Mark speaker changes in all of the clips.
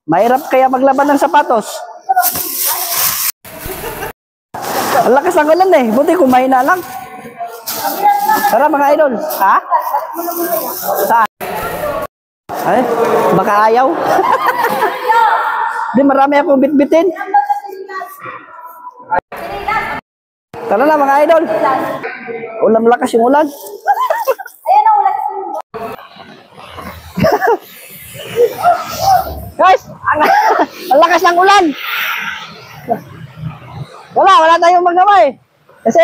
Speaker 1: Mahirap kaya maglaban ng sapatos. Ang lakas ng ulan eh. Buti kumain na lang. Tara mga idol. Ha? Saan? Ay, baka ayaw. Di marami akong bitbitin. Tara na mga idol. Ulam lakas yung ulan. Guys, ang lakas ng ulan. Wala tayong magawa eh. Kasi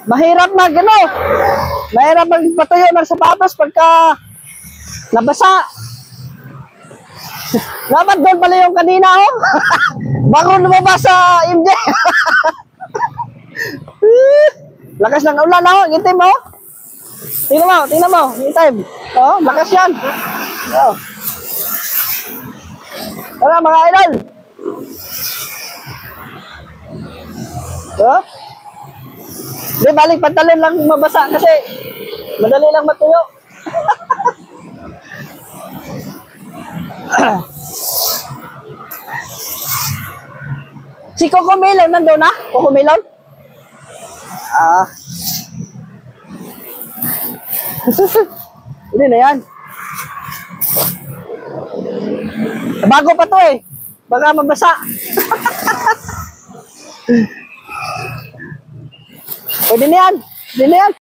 Speaker 1: mahirap mahirap magpatuyo ng sapatos pagka nabasa. Dapat doon pala yung kanina oh. Bago lumabas sa MJ. Lakas ng ulan oh, gintim mo. Tingnan mo, gintim. Oh, lakas yan. Oh. Tara mga idol. Oh? Di balik pantalon lang mabasa kasi madali lang matuyo. Si Coco Melon nandun na? Coco Melon? Hindi na yan. Bago pa to eh. Baka mabasa. Pwede na yan.